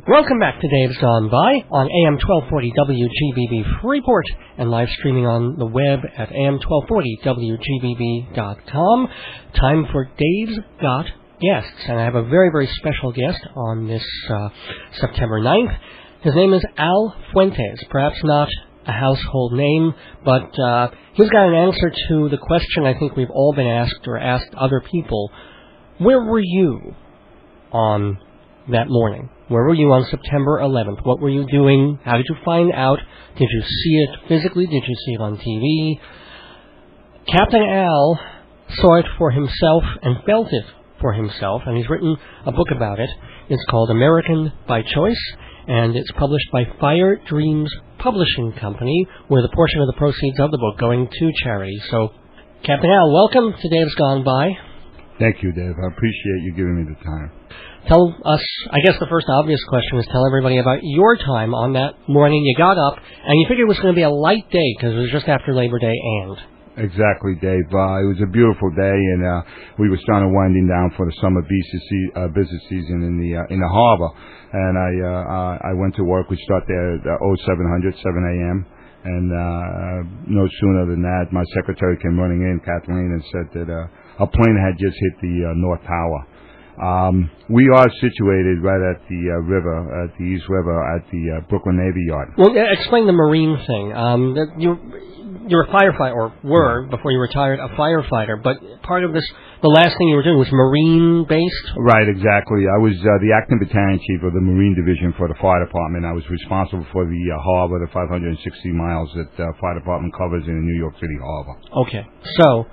Welcome back to Dave's Gone By on AM 1240 WGBB Freeport and live streaming on the web at am1240wgbb.com. Time for Dave's Got Guests, and I have a very, very special guest on this September 9th. His name is Al Fuentes, perhaps not a household name, but he's got an answer to the question I think we've all been asked or asked other people. Where were you on that morning? Where were you on September 11th? What were you doing? How did you find out? Did you see it physically? Did you see it on TV? Captain Al saw it for himself and felt it for himself, and he's written a book about it. It's called American by Choice, and it's published by Fire Dreams Publishing Company, with a portion of the proceeds of the book going to charity. So, Captain Al, welcome to Dave's Gone By. Thank you, Dave. I appreciate you giving me the time. Tell us, I guess the first obvious question is tell everybody about your time on that morning. You got up, and you figured it was going to be a light day because it was just after Labor Day and... Exactly, Dave. It was a beautiful day, and we were starting winding down for the summer business season in the harbor. And I went to work. We start there at 7 a.m., and no sooner than that, my secretary came running in, Kathleen, and said that a plane had just hit the North Tower. We are situated right at the river, at the East River, at the Brooklyn Navy Yard. Well, explain the marine thing. You're a firefighter, or were, before you retired, a firefighter, but part of this, the last thing you were doing was marine-based? Right, exactly. I was the acting battalion chief of the Marine Division for the fire department. I was responsible for the harbor, the 560 miles that the fire department covers in the New York City harbor. Okay, so...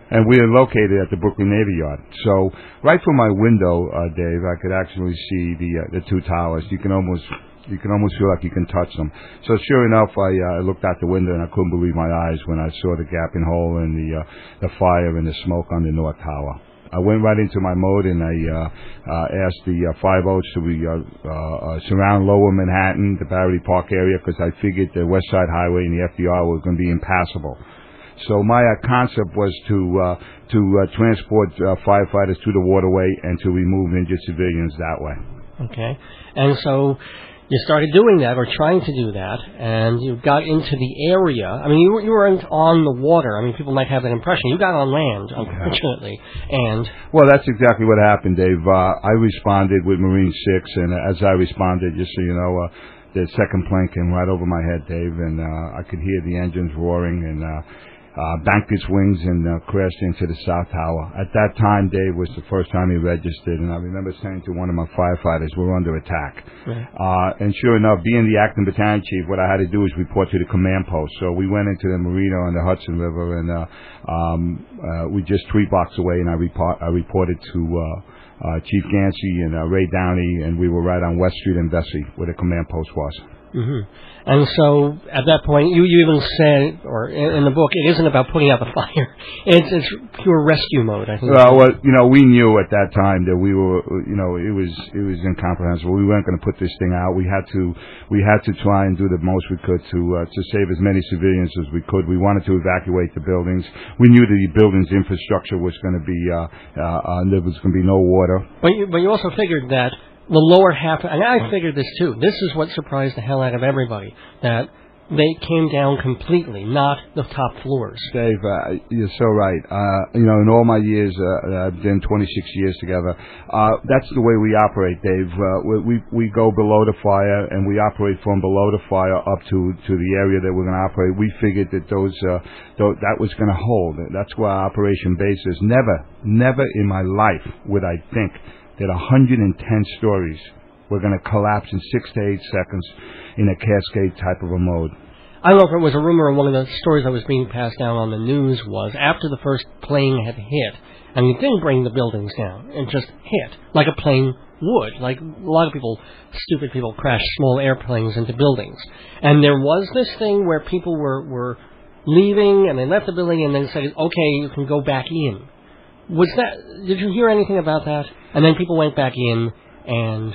And we are located at the Brooklyn Navy Yard. So right from my window, Dave, I could actually see the two towers. You can almost feel like you can touch them. So sure enough, I looked out the window and I couldn't believe my eyes when I saw the gaping hole and the fire and the smoke on the North Tower. I went right into my mode and I asked the fire boats to surround Lower Manhattan, the Battery Park area, because I figured the West Side Highway and the FDR were going to be impassable. So my concept was to transport firefighters to the waterway and to remove injured civilians that way. Okay. And so you started doing that, or trying to do that, and you got into the area. I mean, you weren't on the water. I mean, people might have that impression. You got on land, unfortunately. And well, that's exactly what happened, Dave. I responded with Marine 6, and as I responded, just so you know, the second plane came right over my head, Dave, and I could hear the engines roaring, and banked its wings and crashed into the South Tower. At that time, Dave was the first time he registered, and I remember saying to one of my firefighters, we're under attack. Right. And sure enough, being the acting battalion chief, what I had to do was report to the command post. So we went into the marina on the Hudson River, and we just 3 blocks away, and I reported to Chief Gansey and Ray Downey, and we were right on West Street and Vesey, where the command post was. Mm-hmm. And so, at that point, you even said, or in the book, it isn't about putting out the fire. It's pure rescue mode, I think. Well, we knew at that time that we were, it was incomprehensible. We weren't going to put this thing out. We had to try and do the most we could to save as many civilians as we could. We wanted to evacuate the buildings. We knew that the building's infrastructure was going to be, there was going to be no water. But you also figured that the lower half, and I figured this too, this is what surprised the hell out of everybody, that they came down completely, not the top floors. Dave, you're so right. In all my years, I've been 26 years together, that's the way we operate, Dave. We go below the fire, and we operate from below the fire up to the area that we're going to operate. We figured that that was going to hold. That's where our operation base is. Never in my life would I think that 110 stories were going to collapse in 6 to 8 seconds in a cascade type of a mode. I don't know if it was a rumor, or one of the stories that was being passed down on the news was after the first plane had hit, and it didn't bring the buildings down, it just hit, like a plane would. Like a lot of people, stupid people, crash small airplanes into buildings. And there was this thing where people were leaving, and they left the building, and then said, okay, you can go back in. Did you hear anything about that? And then people went back in, and,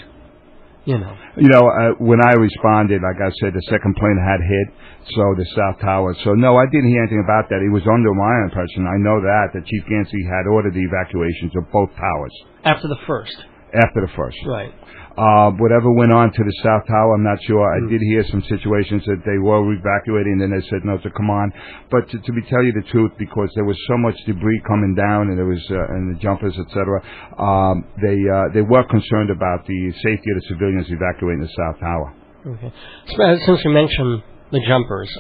when I responded, like I said, the second plane had hit, so the South Tower. So, no, I didn't hear anything about that. It was under my impression. I know that Chief Gansey had ordered the evacuations of both towers. After the first? after the first. Right. Whatever went on to the South Tower, I'm not sure. I did hear some situations that they were evacuating, and then they said no to come on. But to tell you the truth, because there was so much debris coming down, and there was and the jumpers, etc., they were concerned about the safety of the civilians evacuating the South Tower. Okay. Since you mentioned the jumpers,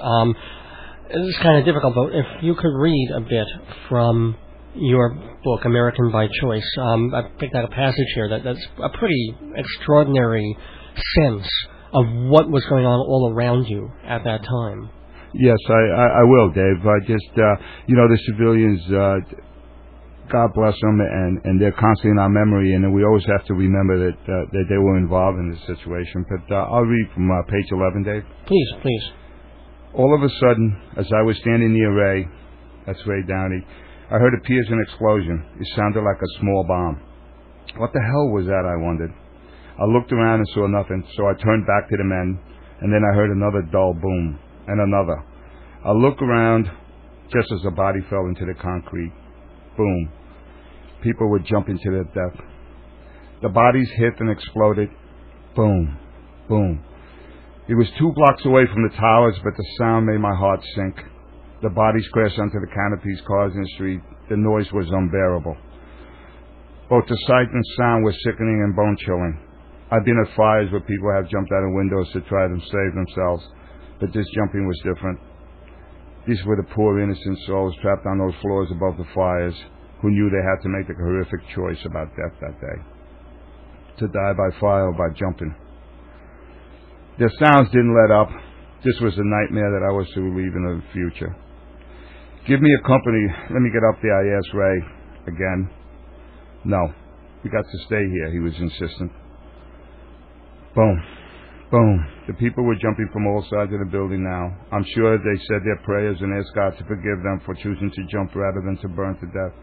this is kind of difficult, but if you could read a bit from your book, American by Choice. I picked out a passage here that's a pretty extraordinary sense of what was going on all around you at that time. Yes, I will, Dave. I just, the civilians, God bless them, and they're constantly in our memory, and we always have to remember that they were involved in this situation. But I'll read from page 11, Dave. Please. All of a sudden, as I was standing near Ray, that's Ray Downey, I heard a piercing explosion. It sounded like a small bomb. What the hell was that, I wondered. I looked around and saw nothing, so I turned back to the men, and then I heard another dull boom, and another. I looked around just as a body fell into the concrete. Boom. People were jumping to their death. The bodies hit and exploded. Boom. Boom. It was 2 blocks away from the towers, but the sound made my heart sink. The bodies crashed onto the canopies, cars in the street. The noise was unbearable. Both the sight and sound were sickening and bone-chilling. I've been at fires where people have jumped out of windows to try to save themselves, but this jumping was different. These were the poor, innocent souls trapped on those floors above the fires who knew they had to make a horrific choice about death that day. To die by fire or by jumping. Their sounds didn't let up. This was a nightmare that I was to relive in the future. Give me a company. Let me get up there, I asked Ray again. No, we got to stay here, he was insistent. Boom. Boom. The people were jumping from all sides of the building now. I'm sure they said their prayers and asked God to forgive them for choosing to jump rather than to burn to death.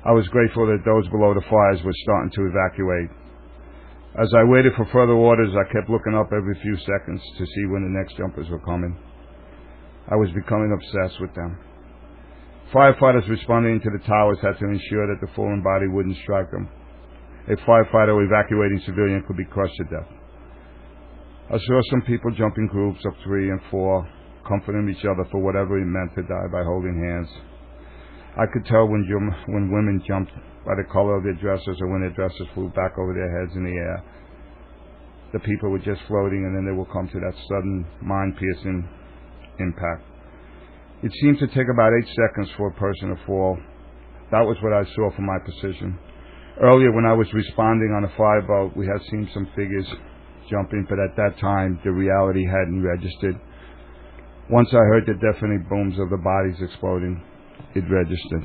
I was grateful that those below the fires were starting to evacuate. As I waited for further orders, I kept looking up every few seconds to see when the next jumpers were coming. I was becoming obsessed with them. Firefighters responding to the towers had to ensure that the fallen body wouldn't strike them. A firefighter evacuating civilian could be crushed to death. I saw some people jump in groups of 3 and 4, comforting each other for whatever it meant to die by holding hands. I could tell when women jumped by the color of their dresses or when their dresses flew back over their heads in the air. The people were just floating, and then they would come to that sudden, mind-piercing impact. It seemed to take about 8 seconds for a person to fall. That was what I saw from my position. Earlier, when I was responding on a fireboat, we had seen some figures jumping, but at that time, the reality hadn't registered. Once I heard the deafening booms of the bodies exploding, it registered.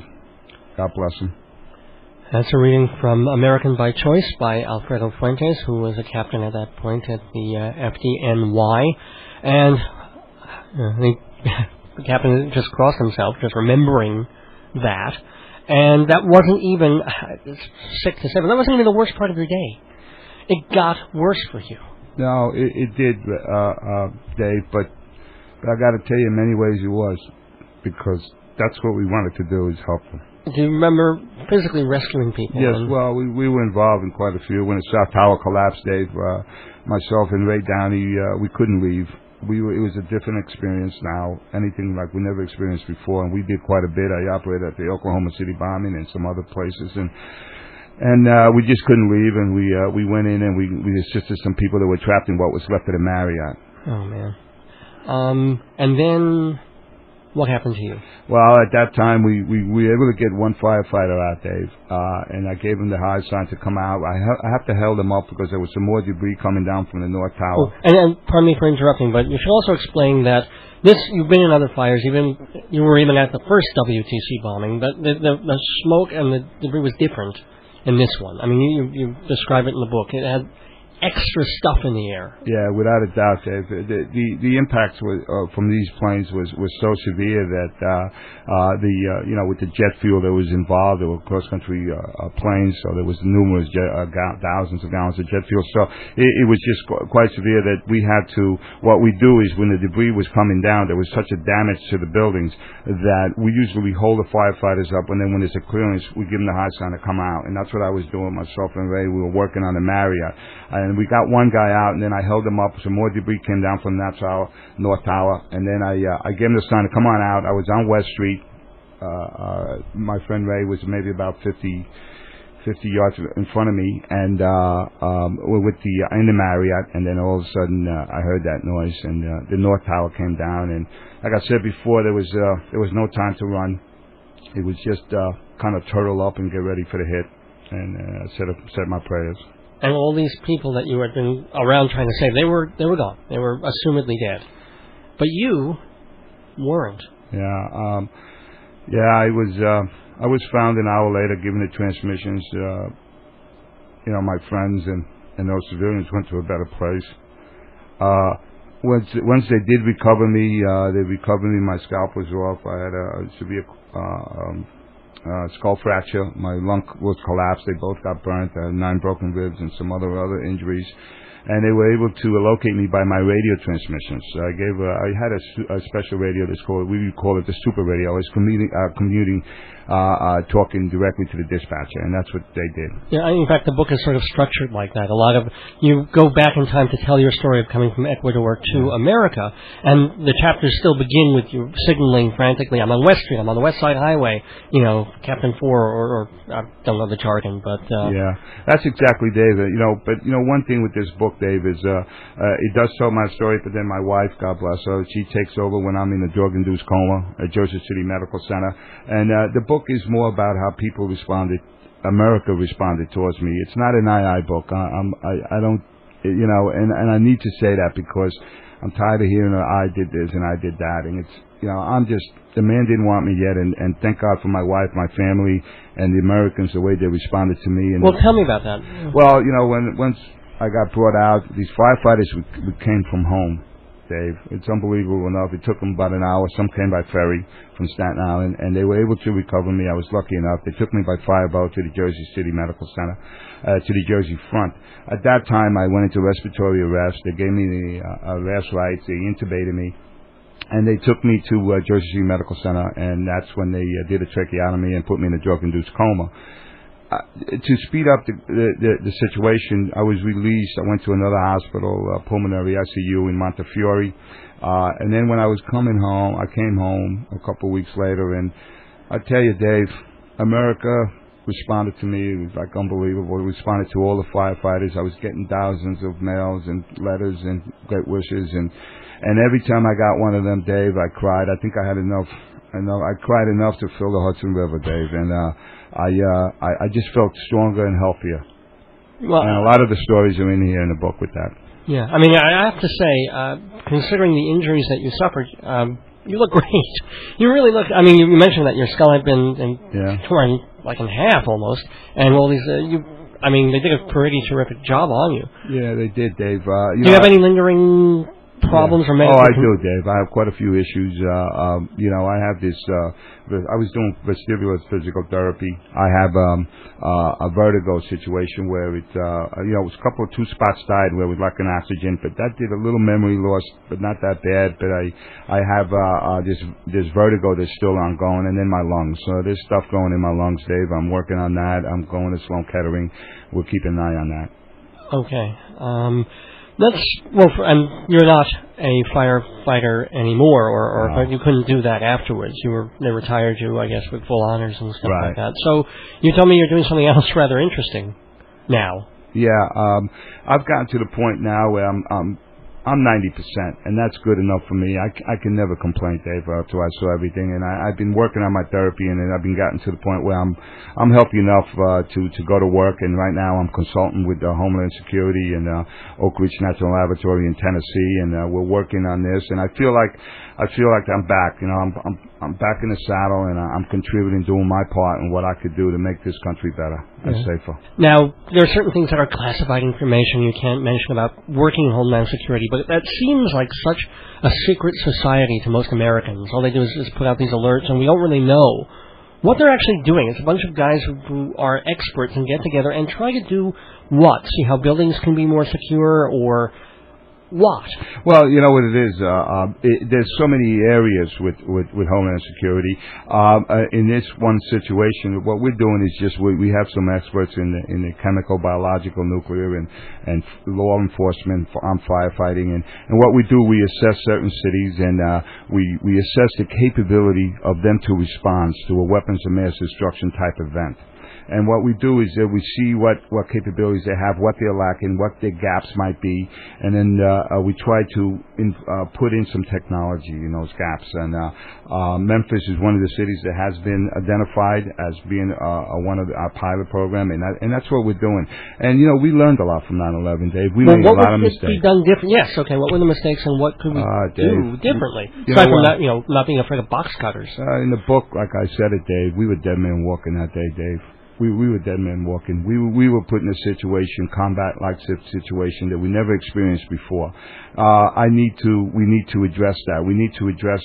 God bless him. That's a reading from American by Choice by Alfredo Fuentes, who was a captain at that point at the FDNY. And the captain just crossed himself, just remembering that. And that wasn't even 6 to 7. That wasn't even the worst part of your day. It got worse for you. No, it did, Dave. But I got to tell you, in many ways it was, because that's what we wanted to do, is help them. Do you remember physically rescuing people? Yes, well, we were involved in quite a few. When the South Tower collapsed, Dave, myself and Ray Downey, we couldn't leave. It was a different experience now, anything like we never experienced before, and we did quite a bit. I operated at the Oklahoma City bombing and some other places, and we just couldn't leave, and we went in and we assisted some people that were trapped in what was left of the Marriott. Oh, man. And then what happened to you? Well, at that time, we were able to get one firefighter out, Dave, and I gave him the high sign to come out. I have to held him up because there was some more debris coming down from the North Tower. Oh, and pardon me for interrupting, but you should also explain that you've been in other fires, you were even at the first WTC bombing, but the smoke and the debris was different in this one. I mean, you describe it in the book. It had extra stuff in the air. Yeah, without a doubt, Dave. The impacts from these planes was so severe that with the jet fuel that was involved, there were cross country planes, so there was numerous thousands of gallons of jet fuel. So it was just quite severe that we had to. What we do is when the debris was coming down, there was such a damage to the buildings that we usually hold the firefighters up, and then when there's a clearance, we give them the high sign to come out, and that's what I was doing. Myself and Ray, we were working on the Marriott. And we got one guy out, and then I held him up. Some more debris came down from that tower, North Tower, and then I gave him the sign to come on out. I was on West Street. My friend Ray was maybe about 50 yards in front of me, and we're in the Marriott, and then all of a sudden I heard that noise, and the North Tower came down, and like I said before, there was no time to run. It was just kind of turtle up and get ready for the hit, and said my prayers. And all these people that you had been around trying to save, they were gone. They were assumedly dead. But you weren't. Yeah. I was found an hour later, given the transmissions. My friends and those civilians went to a better place. Once they did recover me, my scalp was off. I had a severe skull fracture. My lung was collapsed. They both got burnt. I had 9 broken ribs and some other injuries. And they were able to locate me by my radio transmissions. I had a special radio that's we call it the super radio. I was commuting, talking directly to the dispatcher, and that's what they did. Yeah, in fact, the book is sort of structured like that. You go back in time to tell your story of coming from Ecuador to America, and the chapters still begin with you signaling frantically, I'm on West Street, I'm on the West Side Highway, Captain 4, or I don't know the jargon, but... Yeah, that's exactly, Dave. But one thing with this book, Dave, is it does tell my story, but then my wife, God bless her, she takes over when I'm in a drug-induced coma at Jersey City Medical Center. And the book is more about how people America responded towards me. It's not an I book. I don't, and I need to say that because I'm tired of hearing I did this and I did that. And it's, the man didn't want me yet, and thank God for my wife, my family, and the Americans, the way they responded to me. And well, tell me about that. Well, once I got brought out, these firefighters came from home, Dave. It's unbelievable enough. It took them about an hour. Some came by ferry from Staten Island, and they were able to recover me. I was lucky enough. They took me by fireboat to the Jersey City Medical Center, to the Jersey front. At that time, I went into respiratory arrest. They gave me the arrest rights. They intubated me. And they took me to Jersey City Medical Center, and that's when they did a tracheotomy and put me in a drug-induced coma. To speed up the situation, I was released. I went to another hospital, pulmonary ICU in Montefiore. And then when I was coming home, I came home a couple of weeks later, and I tell you, Dave, America responded to me. It was like unbelievable. It responded to all the firefighters. I was getting thousands of mails and letters and great wishes, and every time I got one of them, Dave, I cried. I think I had enough. I cried enough to fill the Hudson River, Dave, and I just felt stronger and healthier. Well, and a lot of the stories are in here in the book with that. Yeah, I mean, I have to say, considering the injuries that you suffered, you look great. You really look. I mean, you mentioned that your skull had been torn like in half almost, and all these. They did a pretty terrific job on you. Yeah, they did, Dave. Do you have any lingering problems or medical? Oh, I do, Dave. I have quite a few issues. I have this. I was doing vestibular physical therapy. I have a vertigo situation where it was a couple of 2 spots died where it was lacking oxygen, but that did a little memory loss, but not that bad. But I have this vertigo that's still ongoing, and then my lungs. So there's stuff going in my lungs, Dave. I'm working on that. I'm going to Sloan Kettering. We'll keep an eye on that. Okay. And you're not a firefighter anymore, but you couldn't do that afterwards. They retired you, I guess, with full honors and stuff like that. So you told me you're doing something else rather interesting now. Yeah, I've gotten to the point now where I'm 90%, and that's good enough for me. I can never complain, Dave, after I saw everything. And I've been working on my therapy, and I've been gotten to the point where I'm healthy enough to go to work. And right now, I'm consulting with Homeland Security and Oak Ridge National Laboratory in Tennessee, and we're working on this. And I feel like I'm back. You know, I'm back in the saddle, and I'm contributing, doing my part, and what I could do to make this country better and safer. Now, there are certain things that are classified information you can't mention about working in Homeland Security, but that seems like such a secret society to most Americans. All they do is put out these alerts, and we don't really know what they're actually doing. It's a bunch of guys who are experts and get together and try to do what? See how buildings can be more secure, or what? Well, you know what it is. There's so many areas with Homeland Security. In this one situation, what we're doing is just we have some experts in the chemical, biological, nuclear, and law enforcement, armed firefighting, and what we do, we assess certain cities, and we assess the capability of them to respond to a weapons of mass destruction type event. And what we do is that we see what capabilities they have, what they're lacking, what their gaps might be, and then we try to put in some technology in those gaps. And Memphis is one of the cities that has been identified as being one of our pilot program, and that's what we're doing. And you know, we learned a lot from 9/11, Dave. We made a lot of mistakes. What would be done different? Yes, okay. What were the mistakes, and what could we do differently? Aside from not being afraid of box cutters. In the book, like I said it, Dave, we were dead men walking that day, Dave. We were dead men walking. We were put in a situation, combat-like situation that we never experienced before. We need to address that. We need to address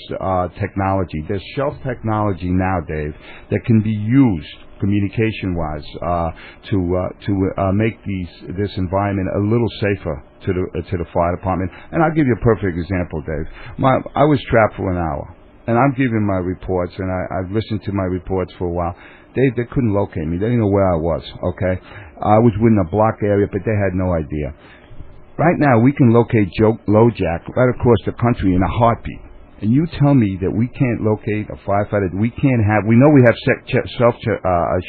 technology. There's shelf technology now, Dave, that can be used communication-wise to make this environment a little safer to the fire department. And I'll give you a perfect example, Dave. I was trapped for an hour, and I'm giving my reports, and I've listened to my reports for a while. They couldn't locate me. They didn't know where I was, okay? I was within a block area, but they had no idea. Right now, we can locate Joe LoJack right across the country in a heartbeat. And you tell me that we can't locate a firefighter, we know we have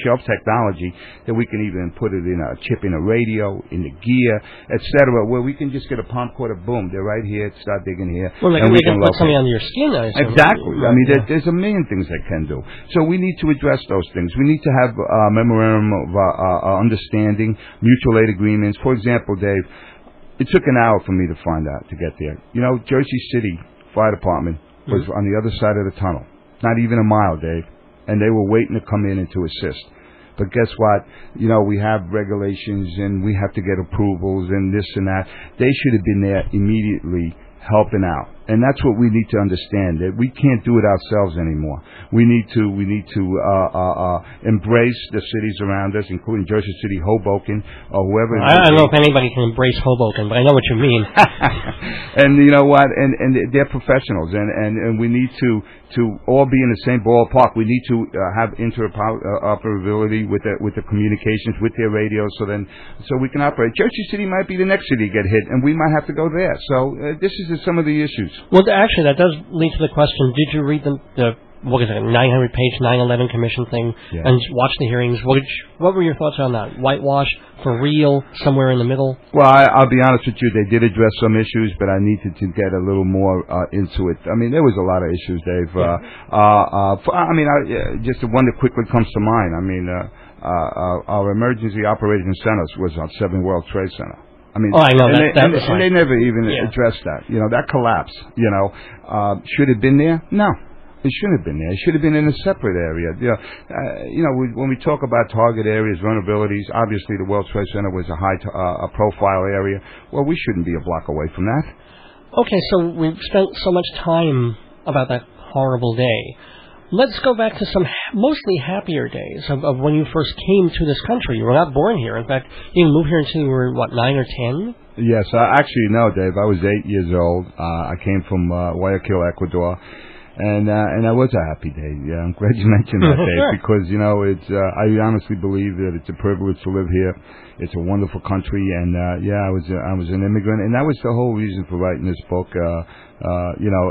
shelf technology that we can even put it in a chip in a radio, in the gear, etc., where we can just get a palm quarter, boom, they're right here, start digging here. Well, and we can put something under your skin, I assume. Exactly. I mean, there's a million things they can do. So we need to address those things. We need to have a memorandum of understanding, mutual aid agreements. For example, Dave, it took an hour for me to find out, to get there. You know, Jersey City Fire Department was on the other side of the tunnel. Not even a mile, Dave. And they were waiting to come in and to assist. But guess what? You know, we have regulations and we have to get approvals and this and that. They should have been there immediately helping out. And that's what we need to understand, that we can't do it ourselves anymore. We need to embrace the cities around us, including Jersey City, Hoboken, or whoever. I don't know if anybody can embrace Hoboken, but I know what you mean. And you know what? And they're professionals, and we need to all be in the same ballpark. We need to have interoperability with the communications, with their radios, so we can operate. Jersey City might be the next city to get hit, and we might have to go there. So this is some of the issues. Well, actually, that does lead to the question, did you read the 900-page 9/11 Commission thing and watch the hearings? What were your thoughts on that? Whitewash, for real, somewhere in the middle? Well, I'll be honest with you, they did address some issues, but I needed to get a little more into it. I mean, there was a lot of issues, Dave. Just the one that quickly comes to mind. I mean, our emergency operations center was on 7 World Trade Center. I mean, I know and they never even addressed that. You know, that collapse. You know, should it have been there? No, it shouldn't have been there. It should have been in a separate area. When we talk about target areas, vulnerabilities, obviously the World Trade Center was a high profile area. Well, we shouldn't be a block away from that. Okay, so we've spent so much time about that horrible day. Let's go back to some mostly happier days of when you first came to this country. You were not born here. In fact, you moved here until you were, 9 or 10? Yes, actually, no, Dave. I was 8 years old. I came from Guayaquil, Ecuador. And I was a happy day. Yeah, I'm glad you mentioned that, Dave, sure. Because, you know, I honestly believe that it's a privilege to live here. It's a wonderful country, and I was an immigrant, and that was the whole reason for writing this book.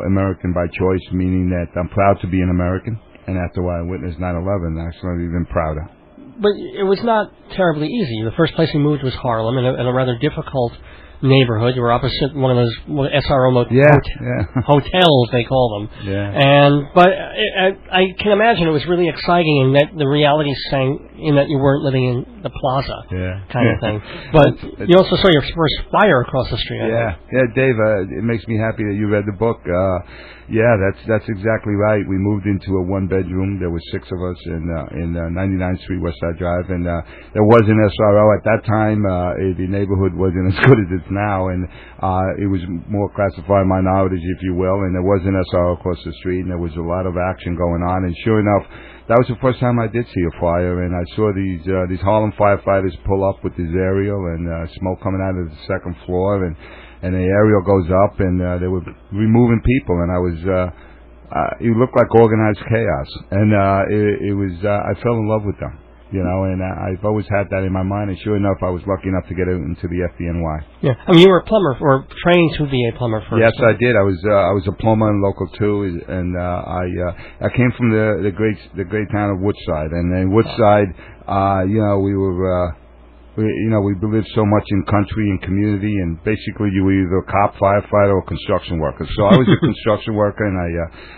American by choice, meaning that I'm proud to be an American, and after what I witnessed 9/11, actually I'm even prouder. But it was not terribly easy. The first place we moved was Harlem, and a rather difficult neighborhood. You were opposite one of those SRO hotels, they call them. Yeah. But I can imagine it was really exciting in that the reality sang in that you weren't living in the plaza kind of thing. But you also saw your first fire across the street. Yeah, Dave, it makes me happy that you read the book. That's exactly right. We moved into a one-bedroom. There were 6 of us in 99th Street, West Side Drive, and there was an SRO at that time. The neighborhood wasn't as good as it's now, and it was more classified minority, if you will. And there was an SRO across the street, and there was a lot of action going on. And sure enough, that was the first time I did see a fire, and I saw these Harlem firefighters pull up with this aerial and smoke coming out of the second floor, and the aerial goes up, and they were removing people, and I was it looked like organized chaos, and it was I fell in love with them, and I've always had that in my mind, and sure enough, I was lucky enough to get into the FDNY. Yeah, I mean, you were a plumber, or trained to be a plumber first. Yes, I did. I was a plumber in Local 2, and I came from the great town of Woodside, and in Woodside, we lived so much in country and community, and basically you were either a cop, firefighter, or construction worker. So I was a construction worker, and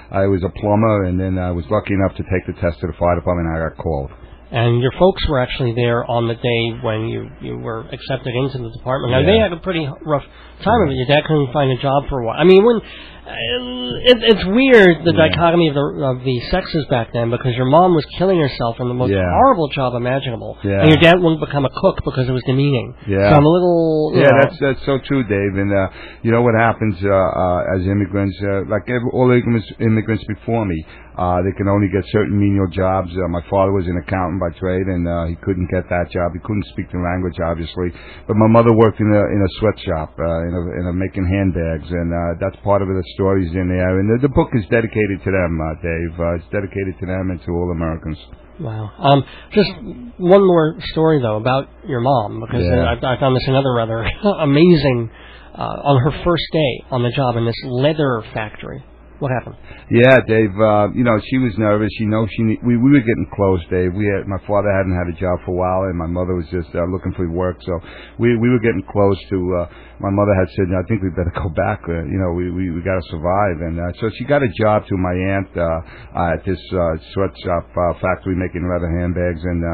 I was a plumber, and then I was lucky enough to take the test to the fire department, and I got called. And your folks were actually there on the day when you were accepted into the department. Now, they had a pretty rough time of it. Your dad couldn't find a job for a while. I mean, it's weird, the dichotomy of the sexes back then, because your mom was killing herself in the most horrible job imaginable, and your dad wouldn't become a cook because it was demeaning. So I'm a little... that's so true, Dave. And you know what happens as immigrants, like all immigrants before me, they can only get certain menial jobs. My father was an accountant by trade, and he couldn't get that job. He couldn't speak the language, obviously. But my mother worked in a sweatshop, making handbags, and that's part of the stories in there. And the book is dedicated to them, Dave. It's dedicated to them and to all Americans. Wow. Just one more story, though, about your mom, because I found this another rather amazing, on her first day on the job in this leather factory. What happened? Yeah, Dave, she was nervous. We were getting close, Dave. My father hadn't had a job for a while, and my mother was just looking for work. So we were getting close to, my mother had said, I think we better go back. We got to survive. And so she got a job to my aunt at this sweatshop factory making leather handbags. And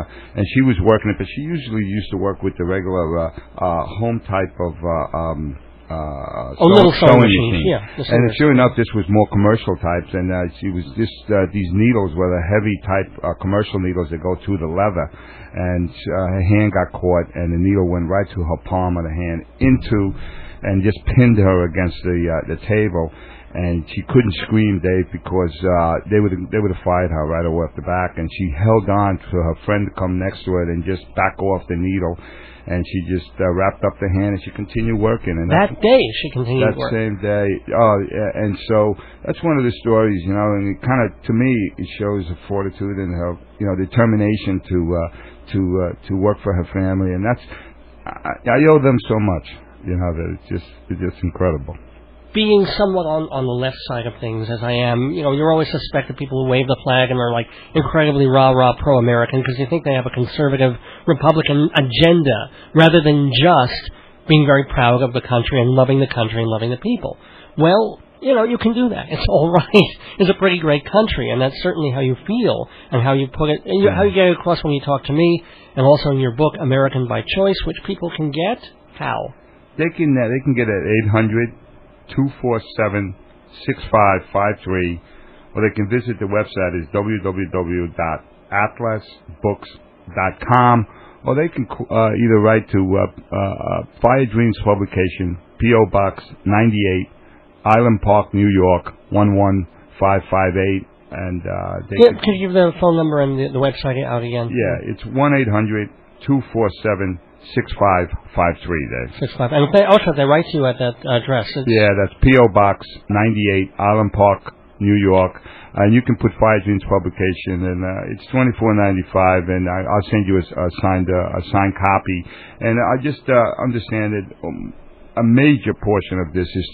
she was working it, but she usually used to work with the regular home type of little sewing machine. And sure enough, this was more commercial types, and these needles were the heavy type commercial needles that go through the leather, and her hand got caught, and the needle went right to her palm of the hand and just pinned her against the table. And she couldn't scream, Dave, because they would have fired her right away off the back. And she held on to her friend to come next to it and just back off the needle. And she just wrapped up the hand, and she continued working. And that day, she continued working. That same day. And so that's one of the stories, and it kind of, to me, it shows her fortitude and her, determination to work for her family. And that's, I owe them so much, that it's just incredible. Being somewhat on the left side of things, as I am, you're always suspected people who wave the flag and are like incredibly rah-rah pro-American because you think they have a conservative Republican agenda rather than just being very proud of the country and loving the people. Well, you can do that. It's all right. It's a pretty great country, and that's certainly how you feel and how you put it, and how you get it across when you talk to me, and also in your book, American by Choice, which people can get. How? They can get it at 800-247-6553, or they can visit the website is www.atlasbooks.com, or they can either write to Fire Dreams Publication, P.O. Box 98, Island Park, New York 11558, and could you give the phone number and the website out again? Yeah, it's 1-800-247-6553, Dave. 65. And if they write to you at that address. That's P.O. Box 98, Island Park, New York. And you can put Fire Dreams Publication, and it's $24.95, and I'll send you a signed copy. And I just understand that a major portion of this is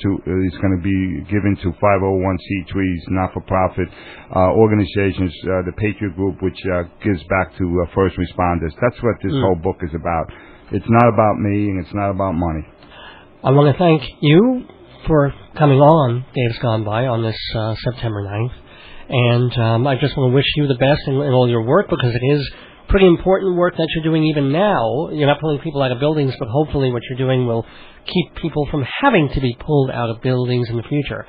going to be given to 501c3s, not-for-profit organizations, the Patriot Group, which gives back to first responders. That's what this whole book is about. It's not about me, and it's not about money. I want to thank you for coming on Dave's Gone By on this September 9th. And I just want to wish you the best in all your work, because it is pretty important work that you're doing even now. You're not pulling people out of buildings, but hopefully what you're doing will keep people from having to be pulled out of buildings in the future.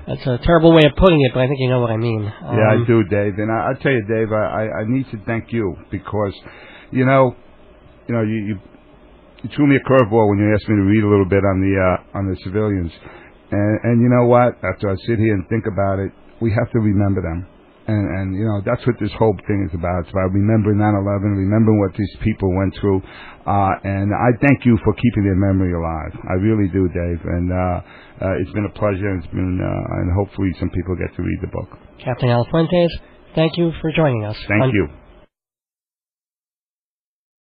That's a terrible way of putting it, but I think you know what I mean. Yeah, I do, Dave. And I tell you, Dave, I need to thank you, because, you threw me a curveball when you asked me to read a little bit on the civilians. And you know what? After I sit here and think about it, we have to remember them. And that's what this whole thing is about. It's about remembering 9/11, remembering what these people went through. And I thank you for keeping their memory alive. I really do, Dave. And it's been a pleasure. And hopefully some people get to read the book. Captain Al Fuentes, thank you for joining us. Thank you.